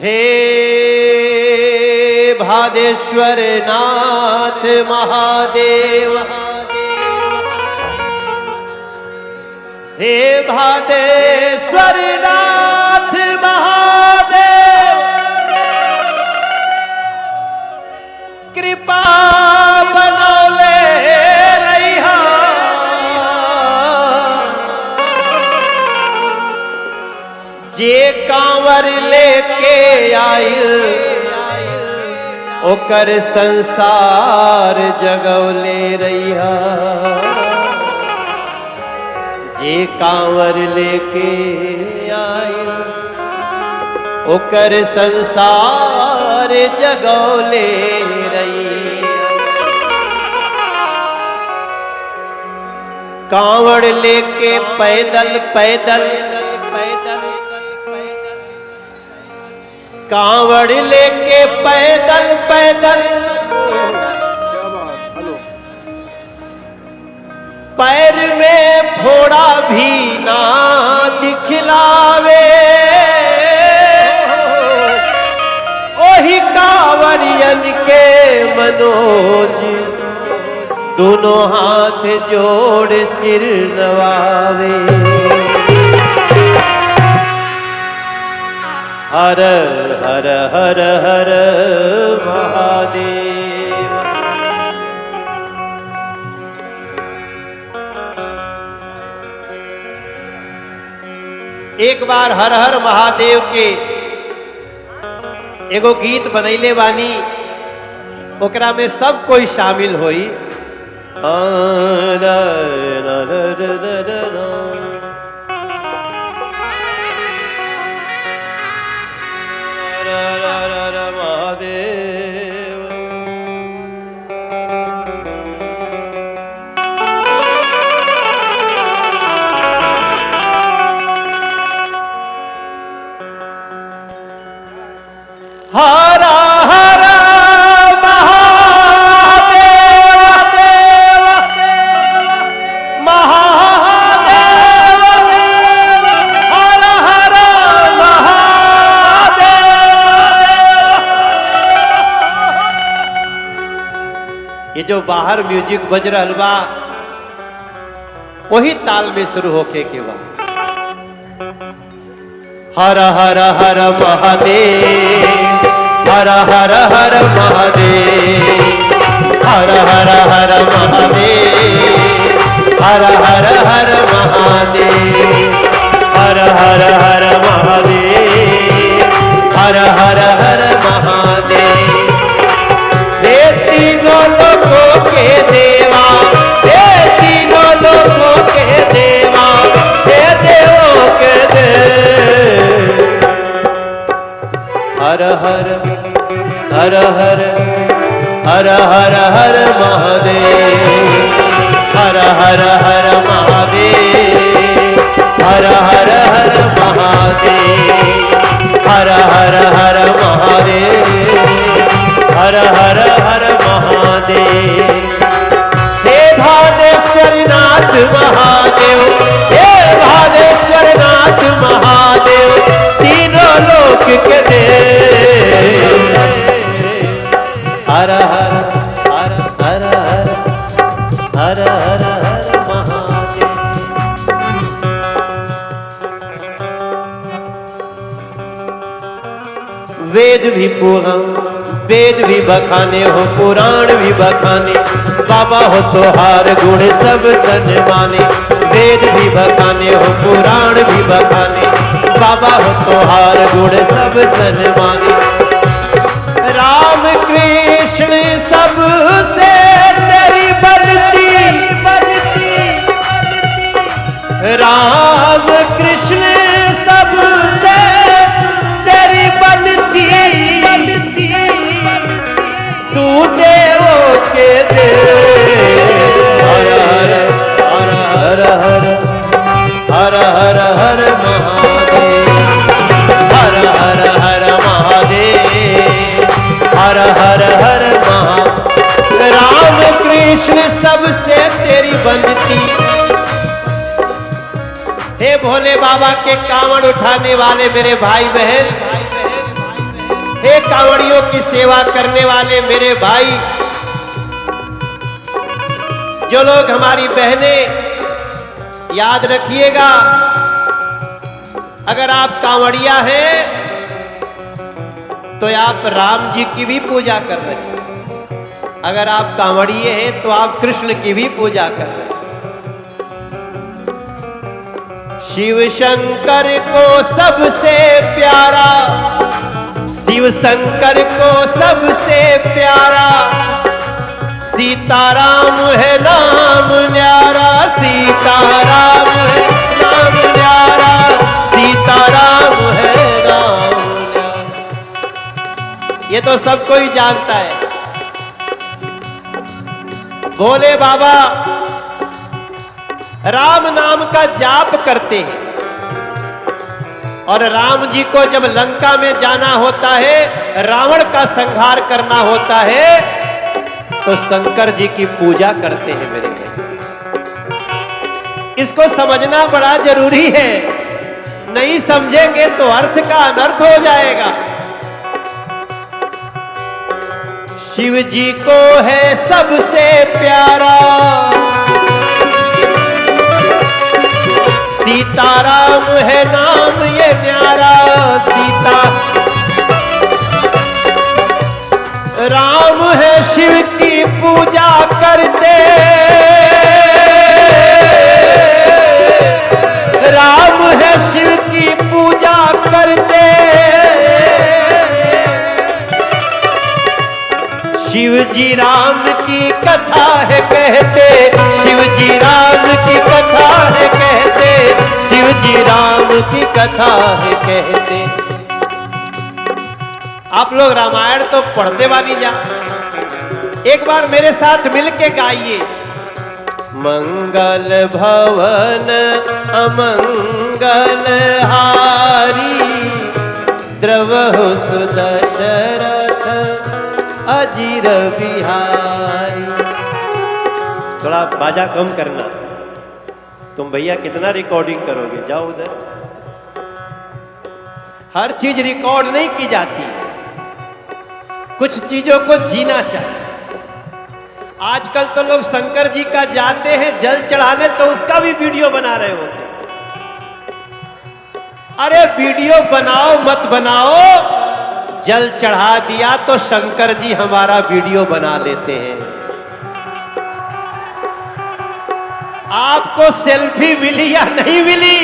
हे भादेश्वर नाथ महादेव, हे भादेश्वर नाथ महादेव, कृपा बनौले रहिया। जे कांवर लेके आइल ओकर संसार जगौले रहिया। जे कांवर लेके आइल ओकर संसार जगौले रहिया। कांवड़ लेके पैदल पैदल कांवड़ लेके पैदल पैदल पैर में फोड़ा भी ना दिखलावे। ओही कांवरियन के मनोज दोनों हाथ जोड़ सिर नवावे। हर हर हर हर महादेव। एक बार हर हर महादेव के एगो गीत बनैले बानी, ओकरा में सब कोई शामिल होई। हरा हरा महादेव देव महादेव, हर हर महादेव। ये जो बाहर म्यूजिक बज रहल बा वही ताल में शुरू होके के बा। हर हर हर महादेव, हर हर हर महादेव, हर हर हर महादेव, हर हर हर महादेव, हर हर हर महादेव, हर हर हर महादेव। हे तीनों लोगों के देवा, हे तीनों लोगों के देवा, हे देवों के देव। हर हर हर हर हर हर हर महादेव, हर हर हर महादेव, हर हर हर महादेव, हर हर हर महादेव, हर हर हर महादेव। हे भादेश्वर नाथ महादेव, हे भादेश्वर नाथ महादेव, तीनों लोक के देव। हर हर हर हर हर हर हर महादेव। वेद भी वेद भी बखाने हो, पुराण भी बखाने, बाबा हो तोहार गुण सब सन्माने। वेद भी बखाने हो, पुराण भी बखाने, बाबा हो तोहार गुण सब सन्माने। राम कृष्ण सबसे तेरी बनती, राम कृष्ण सबसे तेरी बनती, तू देवों के देव। हर हर हर हर हर हर हर महादेव, हर हर हर महादेव, हर हर हर महादेव। राम कृष्ण सबसे तेरी बनती। हे भोले बाबा के कांवड़ उठाने वाले मेरे भाई बहन, हे कांवड़ियों की सेवा करने वाले मेरे भाई, जो लोग हमारी बहनें, याद रखिएगा, अगर आप कांवड़िया हैं तो आप राम जी की भी पूजा कर रहे हैं, अगर आप कांवड़िए हैं तो आप कृष्ण की भी पूजा कर रहे हैं। शिव शंकर को सबसे प्यारा, शिव शंकर को सबसे प्यारा सीताराम है नाम न्यारा, सीताराम है नाम न्यारा, सीताराम है नाम न्यारा। ये तो सब कोई जानता है। भोले बाबा राम नाम का जाप करते हैं, और राम जी को जब लंका में जाना होता है, रावण का संहार करना होता है, तो शंकर जी की पूजा करते हैं मेरे भाई। इसको समझना बड़ा जरूरी है, नहीं समझेंगे तो अर्थ का अनर्थ हो जाएगा। शिव जी को है सबसे प्यारा, सीताराम है नाम ये न्यारा, सीता राम है शिव की पूजा करते, राम है शिव की पूजा करते, शिव जी राम की कथा है कहते, शिव जी राम की कथा है कहते, शिव जी राम की कथा है कहते। आप लोग रामायण तो पढ़ते वाली जा, एक बार मेरे साथ मिलके गाइए। मंगल भवन अमंगल हारी, द्रवहु सुदशरथ अजीर बिहारी। थोड़ा बाजा कम करना, तुम भैया कितना रिकॉर्डिंग करोगे, जाओ उधर। हर चीज रिकॉर्ड नहीं की जाती, कुछ चीजों को जीना चाहिए। आजकल तो लोग शंकर जी का जाते हैं जल चढ़ाने, तो उसका भी वीडियो बना रहे होते हैं। अरे वीडियो बनाओ मत बनाओ, जल चढ़ा दिया तो शंकर जी हमारा वीडियो बना लेते हैं। आपको सेल्फी मिली या नहीं मिली,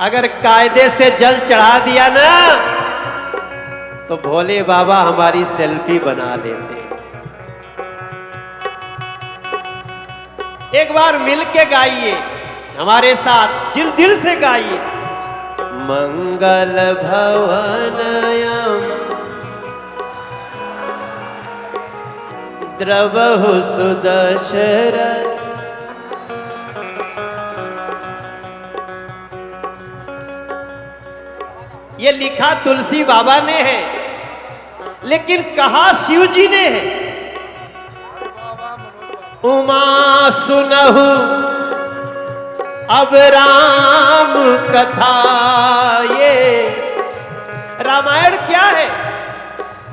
अगर कायदे से जल चढ़ा दिया ना, तो भोले बाबा हमारी सेल्फी बना लेते हैं। एक बार मिलके गाइए हमारे साथ, दिल से गाइए। मंगल भवन द्रवहु सुदशरथ, ये लिखा तुलसी बाबा ने है, लेकिन कहा शिव जी ने है। उमा सुनहु अब राम कथा, ये रामायण क्या है?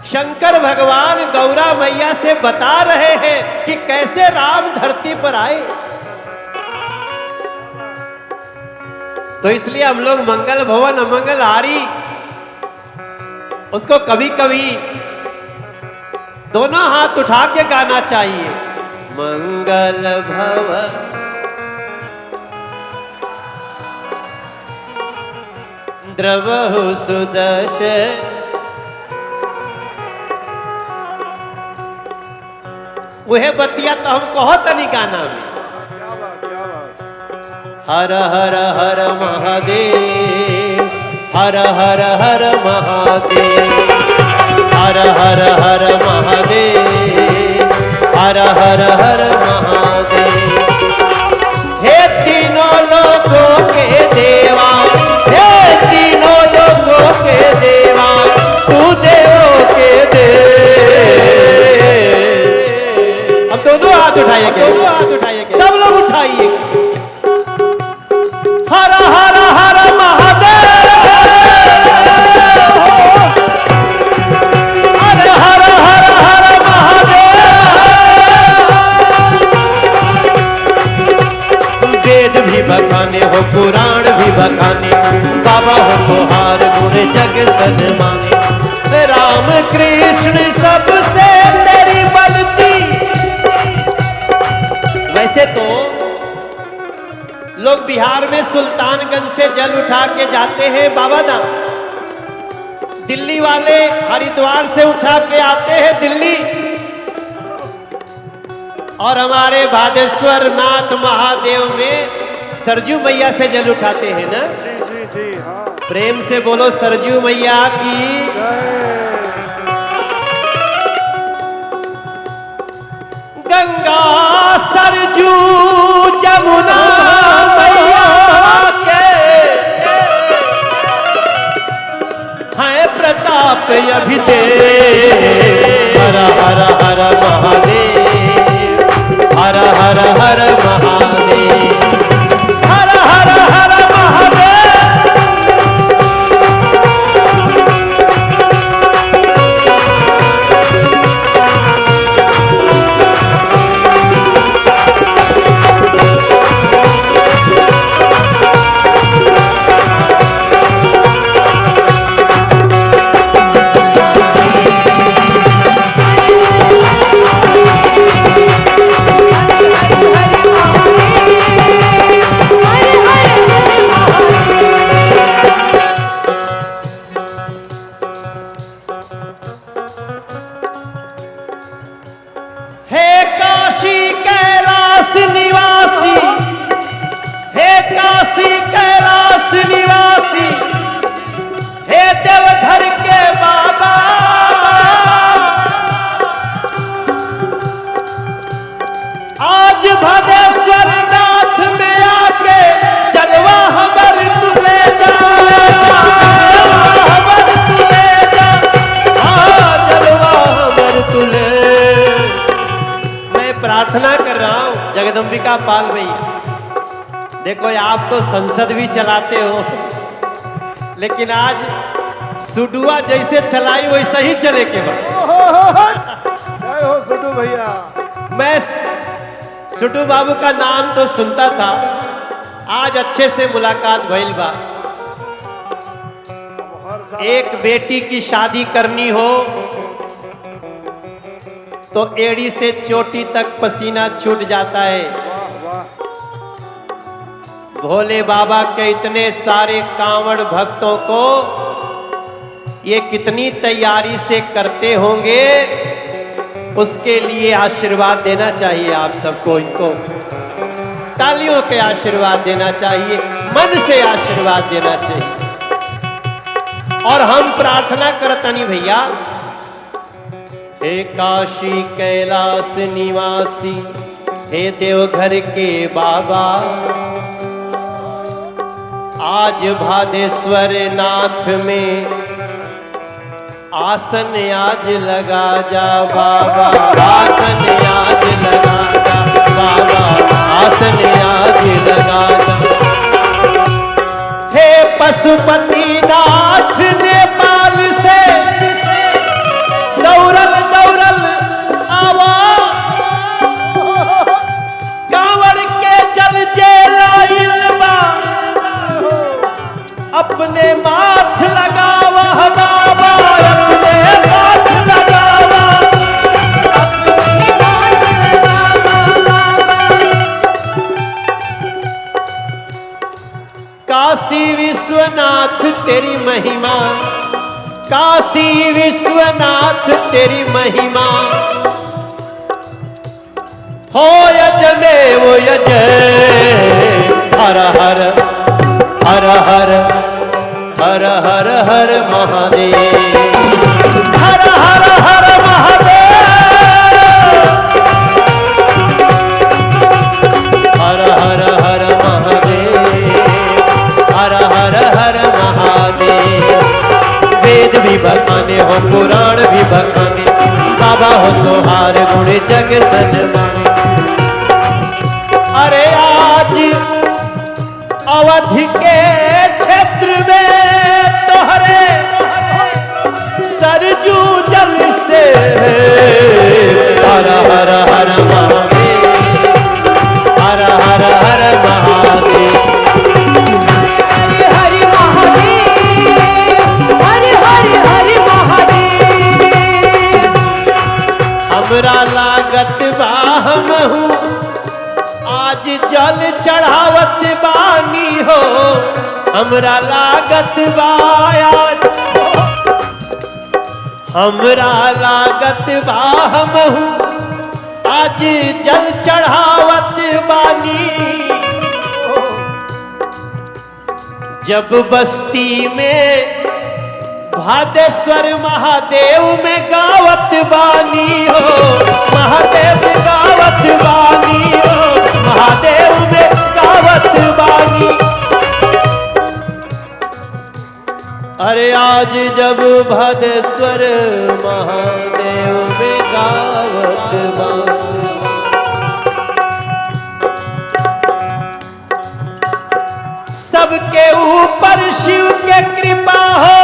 शंकर भगवान गौरा मैया से बता रहे हैं कि कैसे राम धरती पर आए। तो इसलिए हम लोग मंगल भवन अमंगल हारी, उसको कभी कभी दोनों हाथ उठा के गाना चाहिए। मंगल भवन द्रवहु सुदशरथ, वह बतिया तो हम कहो तनी गाना में। हर हर हर महादेव, हर हर हर महादेव, हर हर हर महादेव, हर हर हर महादेव। हे तीनों लोगों के देवा, हे तीनों लोगों के देवा, तू देवों के देव। अब दोनों हाथ उठाइए, दोनों हाथ उठाइए, सब लोग उठाइए। हर हर हर महादेव। भी बखाने, बाबा हो तुहार गुण जग सनमाने। राम कृष्ण सबसे तेरी बनती। वैसे तो लोग बिहार में सुल्तानगंज से जल उठा के जाते हैं बाबा धाम, दिल्ली वाले हरिद्वार से उठा के आते हैं दिल्ली, और हमारे भादेश्वर नाथ महादेव में सरजू मैया से जल उठाते हैं ना। जी हाँ। प्रेम से बोलो सरजू मैया की। गंगा सरजू जमुना मैया के है प्रताप अभिदे। हर हर हर महादेव, हर हर हर महादेव, हर हर हर महादेव। प्रार्थना कर रहा हूं जगदम्बिका पाल भैया, देखो आप तो संसद भी चलाते हो, लेकिन आज सुडुआ जैसे चलाई वैसा ही चले के बाद। जय हो सुडू भैया। मैं सुडू बाबू का नाम तो सुनता था, आज अच्छे से मुलाकात भइल बा। एक बेटी की शादी करनी हो तो एड़ी से चोटी तक पसीना छूट जाता है। भोले बाबा के इतने सारे कांवड़ भक्तों को ये कितनी तैयारी से करते होंगे, उसके लिए आशीर्वाद देना चाहिए आप सबको। इनको तालियों के आशीर्वाद देना चाहिए, मन से आशीर्वाद देना चाहिए। और हम प्रार्थना करतनी भैया, हे काशी कैलाश निवासी, हे देवघर के बाबा, आज भादेश्वर नाथ में आसन आज लगा जा बाबा, आसन आज लगा जा बाबा, आसन आज लगा जा। हे पशुपति नाथ नेपाल से दौड़ल दौड़ल आवा, कांवड़ के जल जेलाइल बा, अपने माथ लगावा बाबा, अपने माथ लगावा, अपने माथ लगावा। काशी विश्वनाथ तेरी महिमा, काशी विश्वनाथ तेरी महिमा, हो यजमेव यजय। हर हर हर हर हर हर हर महादेव, हर हर हर महादेव, हर हर हर महादेव, हर हर हर महादेव। वेद भी बखाने हो पुराण भी बखाने, बाबा हो तुहार गुण जग सनमाने। अरे आज अवधि के क्षेत्र में तोहरे सरजू जल से, हर हर हर महादेव, हर हर हर महादेव, हमरा लागत बायार, हमरा लागत बा हमहू आज जल चढ़ावत बानी। जब बस्ती में भादेश्वर महादेव में गावत बानी हो, महादेव गावत बानी हो, महादेव में गावत बानी। अरे आज जब भादेश्वर महादेव में गावत बानी। सबके ऊपर शिव के कृपा हो,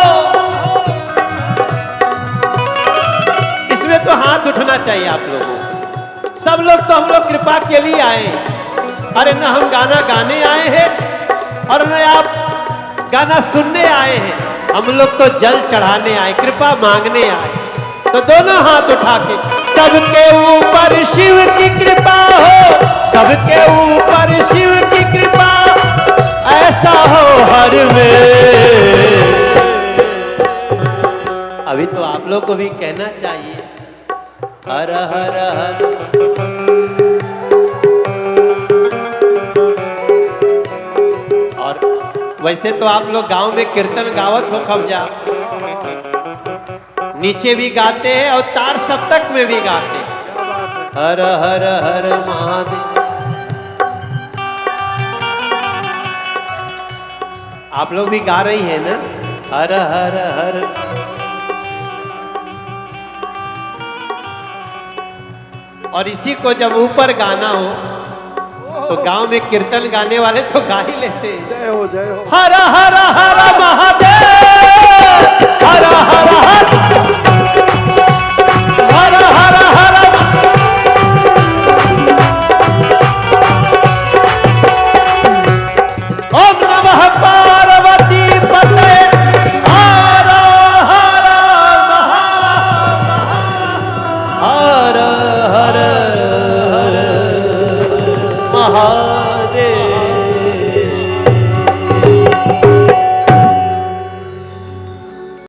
इसमें तो हाथ उठना चाहिए आप लोगों को। सब लोग तो हम लोग कृपा के लिए आए हैं। अरे न हम गाना गाने आए हैं और न आप गाना सुनने आए हैं, हम लोग तो जल चढ़ाने आए, कृपा मांगने आए। तो दोनों हाथ उठा के सबके ऊपर शिव की कृपा हो, सबके ऊपर शिव की कृपा ऐसा हो हर में। अभी तो आप लोग को भी कहना चाहिए हर हर हर। और वैसे तो आप लोग गांव में कीर्तन गावत हो कब्जा, नीचे भी गाते हैं और तार सप्तक में भी गाते हैं हर हर हर महादेव। आप लोग भी गा रही हैं ना हर हर हर। और इसी को जब ऊपर गाना हो तो गांव में कीर्तन गाने वाले तो गा ही लेते हैं। जय हो जय हो। हर हर हर